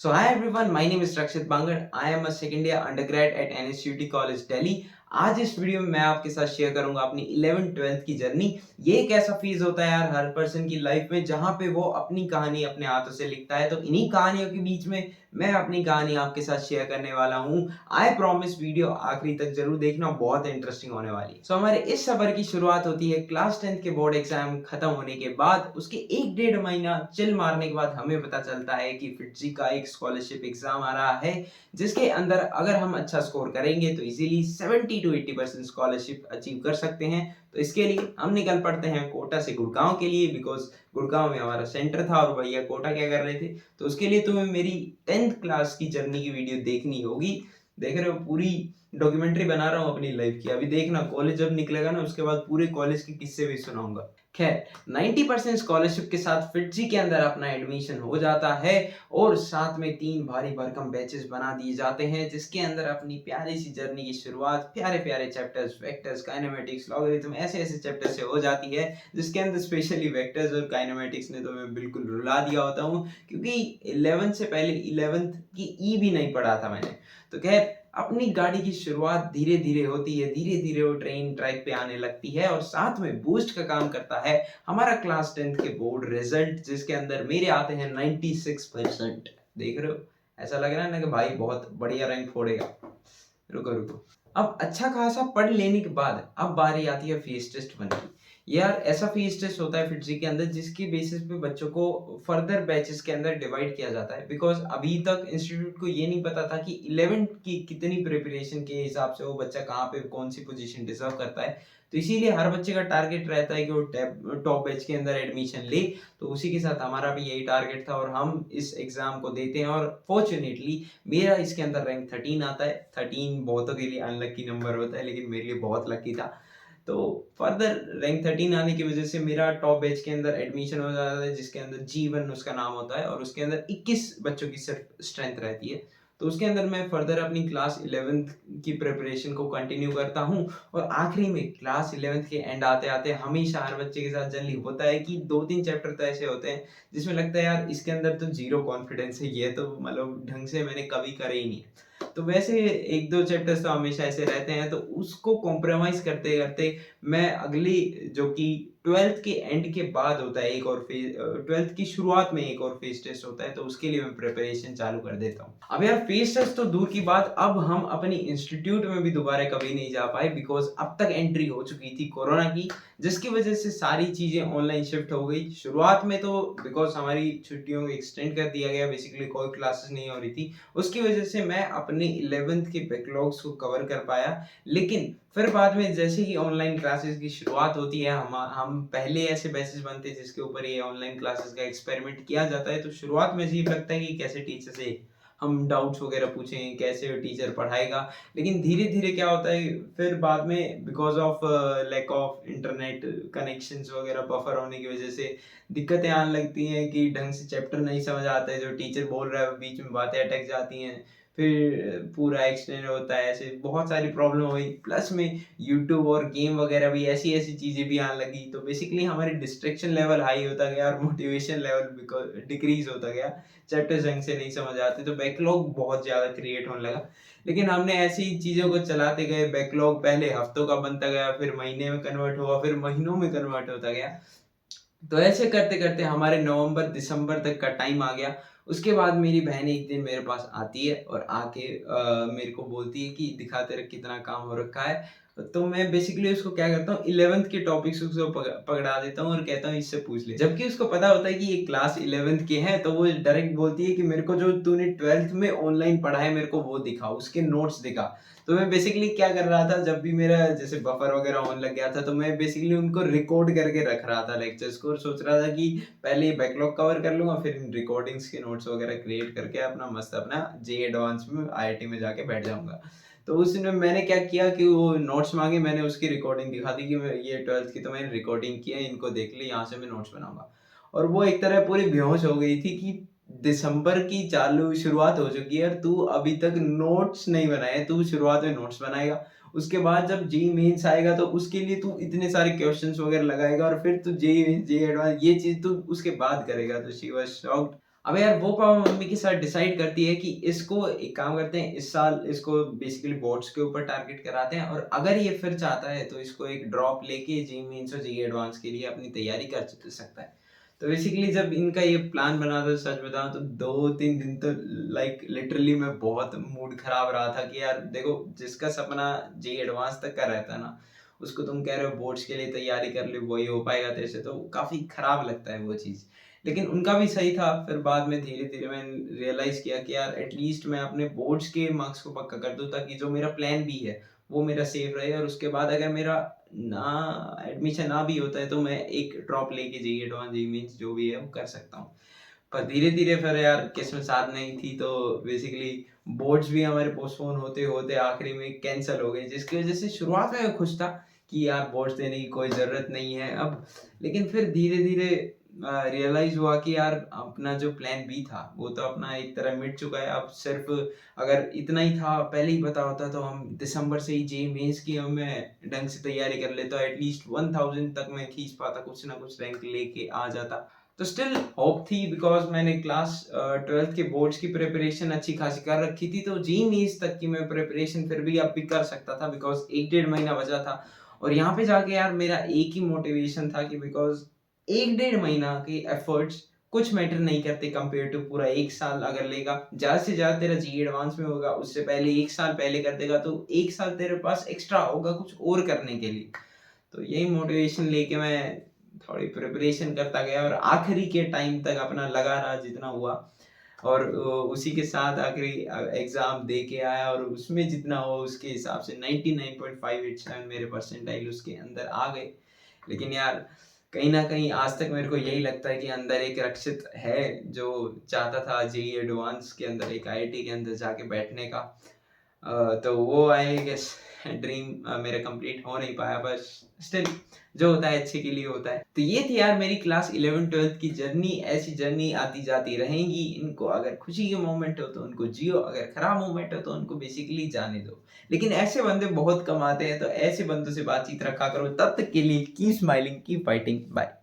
So hi everyone, my name is Rakshit Bangar. I am a second year undergrad at NSUT College Delhi. आज इस video में मैं आपके साथ share करूंगा अपनी 11th-12th की जर्नी। ये एक ऐसा फेज होता है यार हर पर्सन की लाइफ में जहां पे वो अपनी कहानी अपने हाथों से लिखता है। तो इन्हीं कहानियों के बीच में मैं अपनी कहानी आपके साथ शेयर करने वाला हूँ। आई प्रॉमिस वीडियो आखिरी तक जरूर देखना, बहुत इंटरेस्टिंग होने वाली है। सो हमारे इस सफर की शुरुआत होती है क्लास 10th के बोर्ड एग्जाम खत्म होने के बाद। उसके 1-1.5 महीना चिल मारने के बाद हमें पता चलता है कि फिटजी का एक स्कॉलरशिप एग्जाम आ रहा है, जिसके अंदर अगर हम अच्छा स्कोर करेंगे तो इजीली 70 to 80% स्कॉलरशिप अचीव कर सकते हैं। तो इसके लिए हम निकल पड़ते हैं कोटा से गुड़गांव के लिए, बिकॉज गुड़गांव में हमारा सेंटर था और भैया कोटा क्या कर रहे थे। तो उसके लिए तुम्हें मेरी 10th क्लास की जर्नी की वीडियो देखनी होगी। देख रहे हो, पूरी डॉक्यूमेंट्री बना रहा हूँ अपनी लाइफ की। अभी देखना, कॉलेज जब निकलेगा ना उसके बाद पूरे कॉलेज के किस्से भी सुनाऊंगा। खैर, 90% स्कॉलरशिप के साथ फिटजी के अंदर अपना एडमिशन हो जाता है और साथ में 3 भारी भरकम बैचेस बना दिए जाते हैं, जिसके अंदर अपनी प्यारी सी जर्नी की शुरुआत प्यारे प्यारे चैप्टर्स वेक्टर्स काइनेमेटिक्स लॉगरिथम ऐसे ऐसे चैप्टर से हो जाती है, जिसके अंदर स्पेशली वेक्टर्स और काइनेमेटिक्स ने तो मैं बिल्कुल रुला दिया होता हूँ, क्योंकि 11th से पहले 11th की ई भी नहीं पढ़ा था मैंने। तो खैर, अपनी गाड़ी की शुरुआत धीरे धीरे होती है, धीरे धीरे वो ट्रेन ट्रैक पे आने लगती है और साथ में बूस्ट का काम करता है हमारा क्लास 10th के बोर्ड रिजल्ट, जिसके अंदर मेरे आते हैं 96%। देख रहे हो, ऐसा लग रहा है ना कि भाई बहुत बढ़िया रैंक फोड़ेगा। रुको रुको, अब अच्छा खासा पढ़ लेने के बाद अब बारी आती है फेस टेस्ट बनने की। यार ऐसा फेस टेस्ट होता है फिटजी के अंदर जिसकी बेसिस पे बच्चों को फर्दर बैचेस के अंदर डिवाइड किया जाता है, बिकॉज अभी तक इंस्टीट्यूट को ये नहीं पता था कि 11th की कितनी प्रिपरेशन के हिसाब से वो बच्चा कहाँ पे कौन सी पोजीशन डिजर्व करता है। तो इसीलिए हर बच्चे का टारगेट रहता है कि वो टॉप बैच के अंदर एडमिशन ले। तो उसी के साथ हमारा भी यही टारगेट था और हम इस एग्जाम को देते हैं और फॉर्चुनेटली मेरा इसके अंदर रैंक 13 आता है। 13 बहुतों के लिए अनलकी नंबर होता है, लेकिन मेरे लिए बहुत लकी था। तो फर्दर रैंक 13 आने की वजह से मेरा टॉप बैच के अंदर एडमिशन हो जाता है, जिसके अंदर G1 उसका नाम होता है और उसके अंदर 21 बच्चों की सिर्फ स्ट्रेंथ रहती है। तो उसके अंदर मैं फर्दर अपनी क्लास 11th की प्रिपरेशन को कंटिन्यू करता हूँ और आखिरी में क्लास 11th के एंड आते आते हमेशा हर बच्चे के साथ जनरली होता है कि 2-3 चैप्टर तो ऐसे होते हैं जिसमें लगता है यार इसके अंदर तो जीरो कॉन्फिडेंस है, ये तो मतलब ढंग से मैंने कभी करे ही नहीं है। तो वैसे 1-2 चैप्टर्स तो हमेशा ऐसे रहते हैं, तो उसको कॉम्प्रोमाइज करते करते मैं अगली, जो कि 12th के एंड के बाद होता है एक और फेज, 12th की शुरुआत में एक और फेज टेस्ट होता है, तो उसके लिए मैं प्रिपरेशन चालू कर देता हूँ। अब यार फेज टेस्ट तो दूर की बात, अब हम अपनी इंस्टीट्यूट में भी दोबारा कभी नहीं जा पाए, बिकॉज अब तक एंट्री हो चुकी थी कोरोना की, जिसकी वजह से सारी चीजें ऑनलाइन शिफ्ट हो गई। शुरुआत में तो बिकॉज हमारी छुट्टियों को एक्सटेंड कर दिया गया, बेसिकली कोई क्लासेस नहीं हो रही थी, उसकी वजह से मैं अपने 11th के बैकलॉग्स को कवर कर पाया। लेकिन फिर बाद में जैसे ही ऑनलाइन क्लासेस की शुरुआत होती है, हम पहले ऐसे बैचेस बनते हैं जिसके ऊपर ये ऑनलाइन क्लासेस का एक्सपेरिमेंट किया जाता है। तो शुरुआत में अजीब लगता है कि कैसे टीचर से हम डाउट्स वगैरह पूछें, कैसे टीचर पढ़ाएगा। लेकिन धीरे धीरे क्या होता है, फिर बाद में because of lack of internet connections वगैरह बफर होने की वजह से दिक्कतें आने लगती हैं कि ढंग से चैप्टर नहीं समझ आता है, जो टीचर बोल रहा है बीच में बातें अटक जाती हैं, फिर पूरा एक्सटेंड होता है, ऐसे बहुत सारी प्रॉब्लम हुई। प्लस में यूट्यूब और गेम वगैरह भी ऐसी ऐसी चीज़ें भी आने लगी, तो बेसिकली हमारी डिस्ट्रैक्शन लेवल हाई होता गया और मोटिवेशन लेवल डिक्रीज होता गया। चैप्टर्स ढंग से नहीं समझ आते तो बैकलॉग बहुत ज़्यादा क्रिएट होने लगा। लेकिन हमने ऐसी चीज़ों को चलाते गए, बैकलॉग पहले हफ्तों का बनता गया, फिर महीने में कन्वर्ट हुआ, फिर महीनों में कन्वर्ट होता गया। तो ऐसे करते करते हमारे नवंबर दिसंबर तक का टाइम आ गया। उसके बाद मेरी बहन एक दिन मेरे पास आती है और आके मेरे को बोलती है कि दिखा तेरा कितना काम हो रखा है। तो मैं बेसिकली उसको क्या करता हूँ, 11th के टॉपिक्स उसको पकड़ा देता हूँ और कहता हूँ इससे पूछ ले। जबकि उसको पता होता है कि ये क्लास 11th के हैं, तो वो डायरेक्ट बोलती है कि मेरे को जो तूने 12th में ऑनलाइन पढ़ा है मेरे को वो दिखा, उसके नोट्स दिखा। तो मैं बेसिकली क्या कर रहा था, जब भी मेरा जैसे बफर वगैरह होने लग गया था, तो मैं बेसिकली उनको रिकॉर्ड करके रख रहा था लेक्चर्स को और सोच रहा था कि पहले ये बैकलॉग कवर कर लूंगा, फिर इन रिकॉर्डिंग्स के नोट्स वगैरह क्रिएट करके अपना मस्त अपना जे एडवांस में आईआईटी में जाके बैठ जाऊंगा। तो उसने मैंने क्या किया कि वो नोट्स मांगे, मैंने उसकी रिकॉर्डिंग दिखा दी कि मैं ये 12th की तो मैंने रिकॉर्डिंग की है, इनको देख ली, यहाँ से मैं नोट्स बनाऊंगा। और वो एक तरह पूरी बेहोश हो गई थी कि दिसंबर की चालू शुरुआत हो चुकी है और तू अभी तक नोट्स नहीं बनाए, तू शुरुआत में नोट्स बनाएगा, उसके बाद जब जेईई मेंस आएगा तो उसके लिए तू इतने सारे क्वेश्चंस वगैरह लगाएगा और फिर तू जेईई मेंस जेईई एडवांस ये चीज तू उसके बाद करेगा। तो शी वाज शॉक्ड। अब यार वो पापा मम्मी के साथ डिसाइड करती है कि इसको एक काम करते हैं, इस साल इसको बेसिकली बोर्ड्स के ऊपर टारगेट कराते हैं और अगर ये फिर चाहता है तो इसको एक ड्रॉप लेके जेईई मेंस और जेईई एडवांस के लिए अपनी तैयारी कर सकता है। तो बेसिकली जब इनका ये प्लान बना था, सच बताऊं तो 2-3 दिन तो लाइक लिटरली मैं बहुत मूड खराब रहा था कि यार देखो, जिसका सपना जेईई एडवांस तक का रहता है ना, उसको तुम कह रहे हो बोर्ड्स के लिए तैयारी कर ले, वही हो पाएगा तेरे से, तो काफी खराब लगता है वो चीज। लेकिन उनका भी सही था। फिर बाद में धीरे धीरे मैंने रियलाइज किया कि यार एटलीस्ट मैं अपने बोर्ड्स के मार्क्स को पक्का कर दूं, ताकि जो मेरा प्लान भी है वो मेरा सेफ रहे, और उसके बाद अगर मेरा ना एडमिशन ना भी होता है तो मैं एक ड्रॉप लेके जेईई एडवांस जेईई मेंस जो भी है वो कर सकता हूँ। पर धीरे धीरे फिर यार किस्मत साथ नहीं थी, तो बेसिकली बोर्ड्स भी हमारे पोस्टपोन होते होते आखिरी में कैंसिल हो गए, जिसकी वजह से शुरुआत में मैं खुश था कि यार बोर्ड्स देने की कोई ज़रूरत नहीं है अब। लेकिन फिर धीरे धीरे रियलाइज हुआ कि यार अपना जो प्लान बी था वो तो अपना एक तरह मिट चुका है। अब सिर्फ अगर इतना ही था पहले ही पता होता तो हम दिसंबर से ही जेईई मेंस की मैं ढंग से तैयारी कर लेता, एटलीस्ट 1000 तक मैं खींच पाता, कुछ ना कुछ रैंक लेके आ जाता। तो स्टिल होप थी, बिकॉज मैंने क्लास 12th के बोर्ड्स की प्रिपरेशन अच्छी खासी कर रखी थी, तो जेईई मेंस तक की मैं प्रिपरेशन फिर भी अब भी कर सकता था, बिकॉज 1-1.5 महीना बचा था। और यहाँ पे जाके यार मेरा एक ही मोटिवेशन था कि बिकॉज 1-1.5 महीना के एफर्ट्स कुछ मैटर नहीं करते कंपेयर टू पूरा 1 साल अगर लेगा। ज़्यादा से ज़्यादा तेरा जेईई एडवांस में होगा, उससे पहले 1 साल पहले कर देगा, तो 1 साल तेरे पास एक्स्ट्रा होगा कुछ और करने के लिए। तो यही मोटिवेशन लेके मैं थोड़ी प्रिपरेशन करता गया और आखिरी के टाइम तक अपना लगा रहा जितना हुआ, और उसी के साथ आखिरी एग्ज़ाम दे के आया और उसमें जितना हो उसके हिसाब से 99.587 मेरे परसेंटाइल उसके अंदर आ गए। लेकिन यार कहीं न कहीं आज तक मेरे को यही लगता है कि अंदर एक रक्षित है जो चाहता था जेईई एडवांस के अंदर एक आईआईटी के अंदर जाके बैठने का। तो वो आई गेस ड्रीम मेरा कंप्लीट हो नहीं पाया, बस स्टिल जो होता है अच्छे के लिए होता है। तो ये थी यार मेरी क्लास 11-12th की जर्नी। ऐसी जर्नी आती जाती रहेंगी। इनको अगर खुशी के मोमेंट हो तो उनको जियो, अगर खराब मोमेंट हो तो उनको बेसिकली जाने दो। लेकिन ऐसे बंदे बहुत कम आते हैं, तो ऐसे बंदों से बातचीत रखा करो। तब तक के लिए keep smiling, keep fighting, bye.